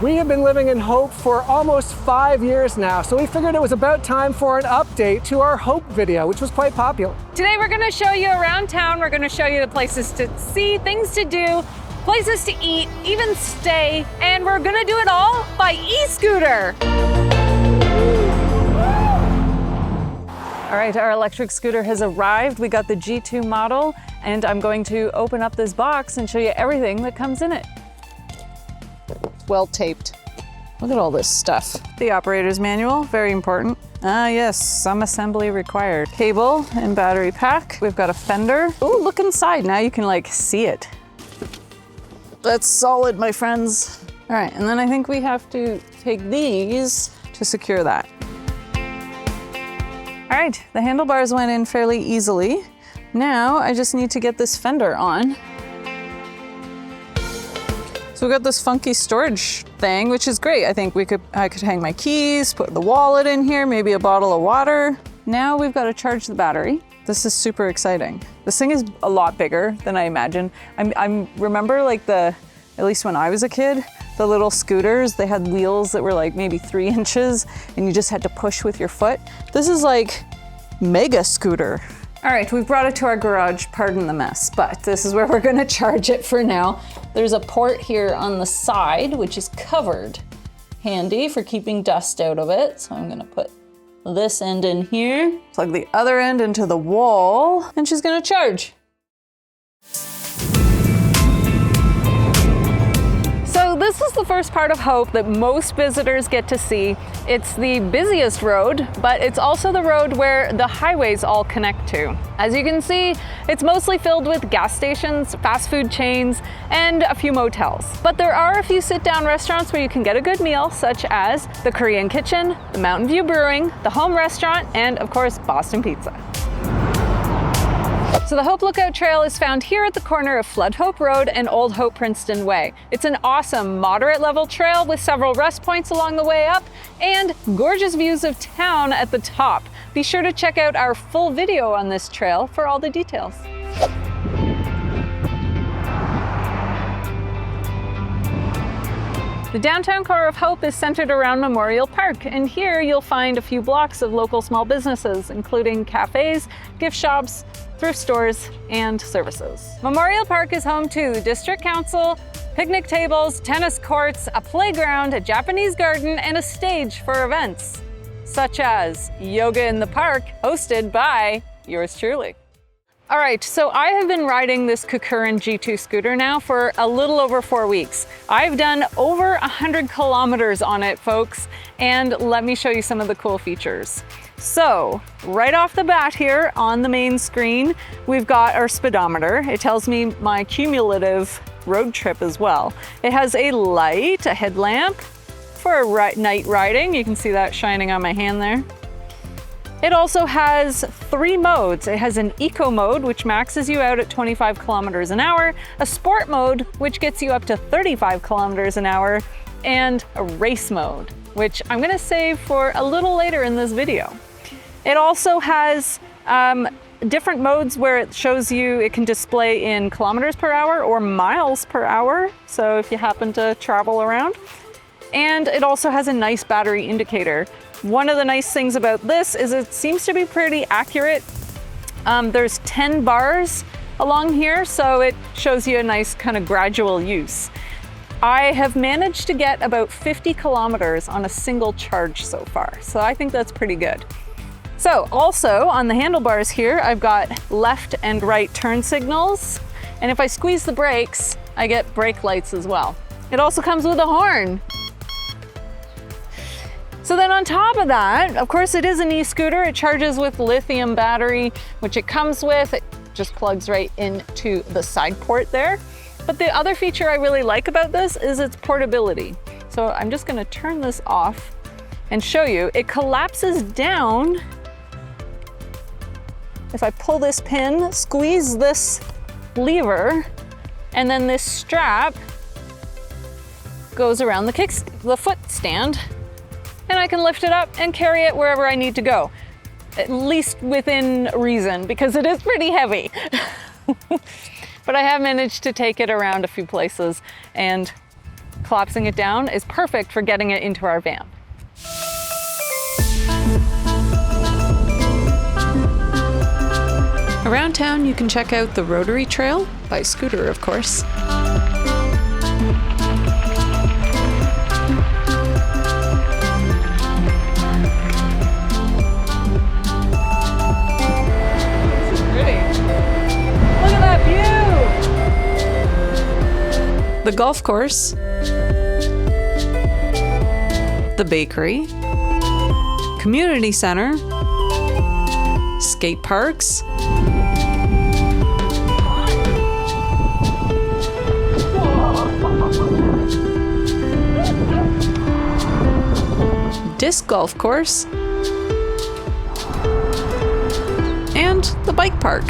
We have been living in Hope for almost 5 years now, so we figured it was about time for an update to our Hope video, which was quite popular. Today we're going to show you around town. We're going to show you the places to see, things to do, places to eat, even stay, and we're going to do it all by eScooter. All right, our electric scooter has arrived. We got the G2 model, and I'm going to open up this box and show you everything that comes in it. Well taped. Look at all this stuff. The operator's manual, very important. Ah yes, some assembly required. Cable and battery pack. We've got a fender. Ooh, look inside, now you can like see it. That's solid, my friends. All right, and then I think we have to take these to secure that. All right, the handlebars went in fairly easily. Now I just need to get this fender on. So we've got this funky storage thing, which is great. I think I could hang my keys, put the wallet in here, maybe a bottle of water. Now we've got to charge the battery. This is super exciting. This thing is a lot bigger than I imagined. I remember like at least when I was a kid, the little scooters, they had wheels that were like maybe 3 inches and you just had to push with your foot. This is like mega scooter. All right, we've brought it to our garage, pardon the mess, but this is where we're gonna charge it for now. There's a port here on the side, which is covered. Handy for keeping dust out of it. So I'm gonna put this end in here, plug the other end into the wall, and she's gonna charge. So this is the first part of Hope that most visitors get to see. It's the busiest road, but it's also the road where the highways all connect to. As you can see, it's mostly filled with gas stations, fast food chains, and a few motels. But there are a few sit-down restaurants where you can get a good meal, such as the Korean Kitchen, the Mountain View Brewing, the Home Restaurant, and of course, Boston Pizza. So the Hope Lookout Trail is found here at the corner of Flood Hope Road and Old Hope-Princeton Way. It's an awesome moderate level trail with several rest points along the way up and gorgeous views of town at the top. Be sure to check out our full video on this trail for all the details. The downtown core of Hope is centered around Memorial Park, and here you'll find a few blocks of local small businesses, including cafes, gift shops, thrift stores, and services. Memorial Park is home to the District Council, picnic tables, tennis courts, a playground, a Japanese garden, and a stage for events, such as Yoga in the Park, hosted by yours truly. All right, so I have been riding this Kukirin G2 scooter now for a little over 4 weeks. I've done over 100 kilometers on it, folks, and let me show you some of the cool features. So, right off the bat here on the main screen, we've got our speedometer. It tells me my cumulative road trip as well. It has a light, a headlamp for night riding. You can see that shining on my hand there. It also has 3 modes. It has an eco mode, which maxes you out at 25 kilometers an hour, a sport mode, which gets you up to 35 kilometers an hour, and a race mode, which I'm gonna save for a little later in this video. It also has different modes where it shows you, it can display in kilometers per hour or miles per hour, so if you happen to travel around. And it also has a nice battery indicator. One of the nice things about this is it seems to be pretty accurate. There's 10 bars along here, so it shows you a nice kind of gradual use. I have managed to get about 50 kilometers on a single charge so far, so I think that's pretty good. So also on the handlebars here, I've got left and right turn signals, and if I squeeze the brakes, I get brake lights as well. It also comes with a horn. So then on top of that, of course it is an e-scooter. It charges with lithium battery, which it comes with. It just plugs right into the side port there. But the other feature I really like about this is its portability. So I'm just gonna turn this off and show you. It collapses down. If I pull this pin, squeeze this lever, and then this strap goes around the foot stand, and I can lift it up and carry it wherever I need to go. At least within reason, because it is pretty heavy. But I have managed to take it around a few places and collapsing it down is perfect for getting it into our van. Around town, you can check out the Rotary Trail, by scooter, of course. The golf course, the bakery, community center, skate parks, disc golf course, and the bike park.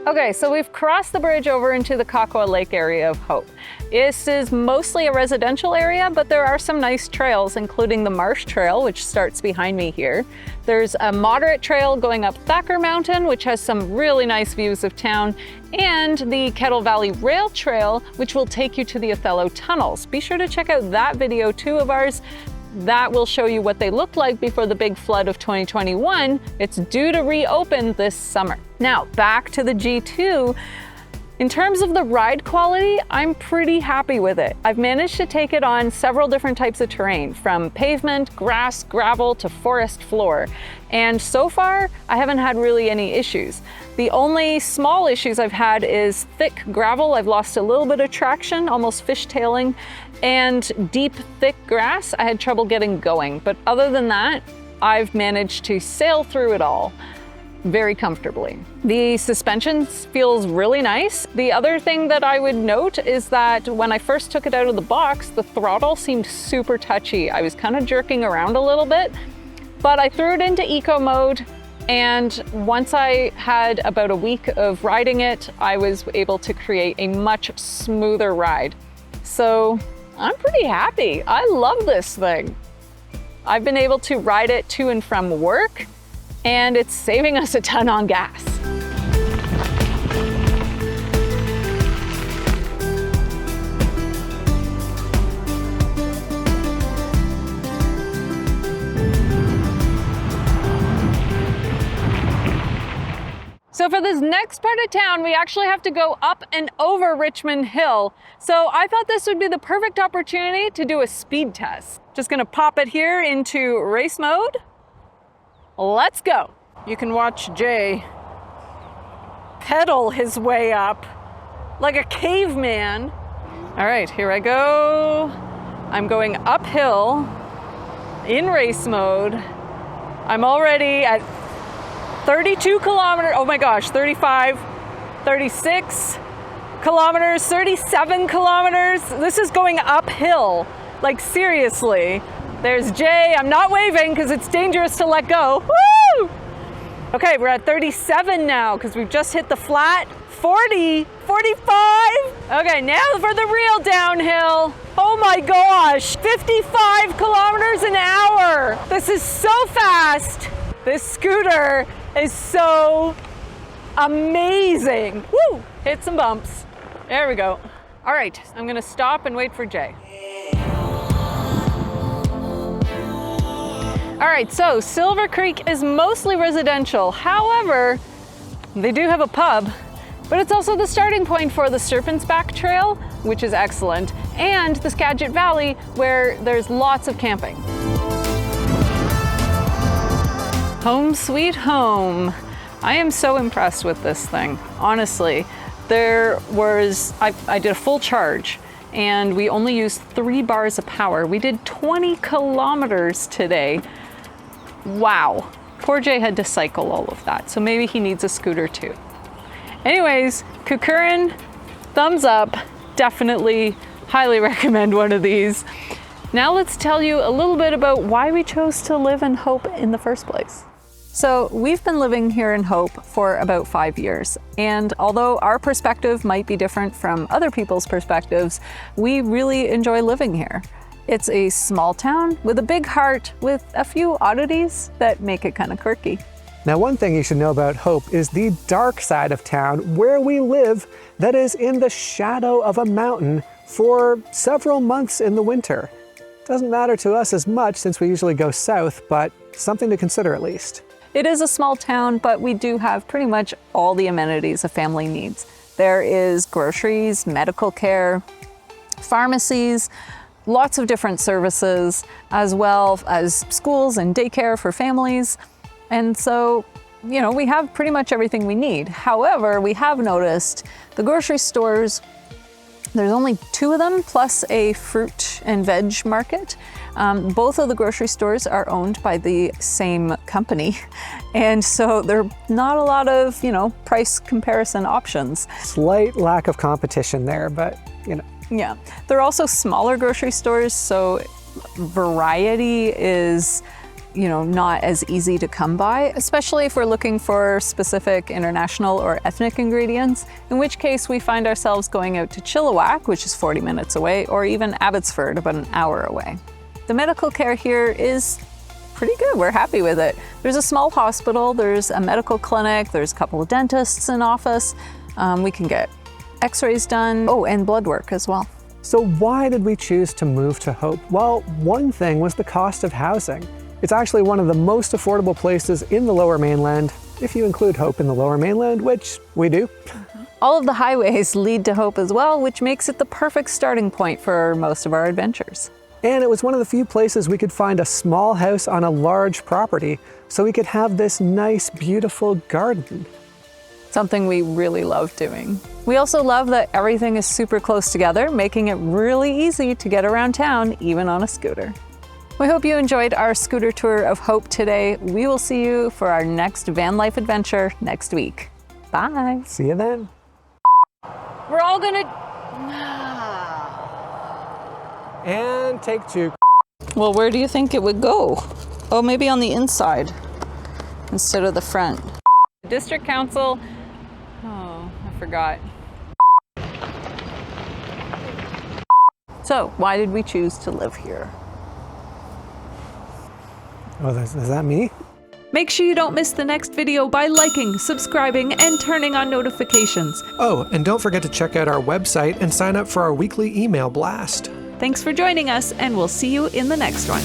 Okay, so we've crossed the bridge over into the Kawkawa Lake area of Hope. This is mostly a residential area, but there are some nice trails, including the Marsh Trail, which starts behind me here. There's a moderate trail going up Thacker Mountain, which has some really nice views of town, and the Kettle Valley Rail Trail, which will take you to the Othello Tunnels. Be sure to check out that video too of ours. That will show you what they looked like before the big flood of 2021. It's due to reopen this summer. Now, back to the G2. In terms of the ride quality, I'm pretty happy with it. I've managed to take it on several different types of terrain, from pavement, grass, gravel, to forest floor. And so far, I haven't had really any issues. The only small issues I've had is thick gravel. I've lost a little bit of traction, almost fishtailing, and deep, thick grass, I had trouble getting going. But other than that, I've managed to sail through it all very comfortably. The suspension feels really nice. The other thing that I would note is that when I first took it out of the box, the throttle seemed super touchy. I was kind of jerking around a little bit, but I threw it into eco mode, and once I had about a week of riding it, I was able to create a much smoother ride. So I'm pretty happy. I love this thing. I've been able to ride it to and from work, and it's saving us a ton on gas. So for this next part of town, we actually have to go up and over Richmond Hill. So I thought this would be the perfect opportunity to do a speed test. Just gonna pop it here into race mode. Let's go. You can watch Jay pedal his way up like a caveman. All right, here I go. I'm going uphill in race mode. I'm already at 32 kilometers, oh my gosh, 35, 36 kilometers, 37 kilometers. This is going uphill, like seriously. There's Jay, I'm not waving because it's dangerous to let go. Woo! Okay, we're at 37 now because we've just hit the flat. 40, 45. Okay, now for the real downhill. Oh my gosh, 55 kilometers an hour. This is so fast. This scooter is so amazing. Woo! Hit some bumps. There we go. All right, I'm gonna stop and wait for Jay. All right, so Silver Creek is mostly residential. However, they do have a pub, but it's also the starting point for the Serpent's Back Trail, which is excellent, and the Skagit Valley, where there's lots of camping. Home sweet home. I am so impressed with this thing, honestly. I did a full charge, and we only used 3 bars of power. We did 20 kilometers today. Wow. Poor Jay had to cycle all of that, so maybe he needs a scooter too. Anyways, Kukirin, thumbs up. Definitely, highly recommend one of these. Now let's tell you a little bit about why we chose to live in Hope in the first place. So we've been living here in Hope for about 5 years, and although our perspective might be different from other people's perspectives, we really enjoy living here. It's a small town with a big heart with a few oddities that make it kind of quirky. Now, one thing you should know about Hope is the dark side of town where we live, that is in the shadow of a mountain for several months in the winter. Doesn't matter to us as much since we usually go south, but something to consider at least. It is a small town, but we do have pretty much all the amenities a family needs. There is groceries, medical care, pharmacies, lots of different services, as well as schools and daycare for families. And so, you know, we have pretty much everything we need. However, we have noticed the grocery stores, there's only 2 of them, plus a fruit and veg market. Both of the grocery stores are owned by the same company. And so there are not a lot of, you know, price comparison options. Slight lack of competition there, but, you know. Yeah, there are also smaller grocery stores, so variety is, you know, not as easy to come by, especially if we're looking for specific international or ethnic ingredients, in which case we find ourselves going out to Chilliwack, which is 40 minutes away, or even Abbotsford, about an hour away. The medical care here is pretty good. We're happy with it. There's a small hospital, there's a medical clinic, there's a couple of dentists in office. We can get x-rays done, and blood work as well. So why did we choose to move to Hope? Well, one thing was the cost of housing. It's actually one of the most affordable places in the Lower Mainland, if you include Hope in the Lower Mainland, which we do. All of the highways lead to Hope as well, which makes it the perfect starting point for most of our adventures. And it was one of the few places we could find a small house on a large property, so we could have this nice, beautiful garden. Something we really love doing. We also love that everything is super close together, making it really easy to get around town, even on a scooter. We hope you enjoyed our scooter tour of Hope today. We will see you for our next van life adventure next week. Bye. See you then. We're all gonna... And take 2. Well, where do you think it would go? Oh, maybe on the inside instead of the front. District Council, I forgot. So, why did we choose to live here? Oh, is that me? Make sure you don't miss the next video by liking, subscribing, and turning on notifications. Oh, and don't forget to check out our website and sign up for our weekly email blast. Thanks for joining us, and we'll see you in the next one.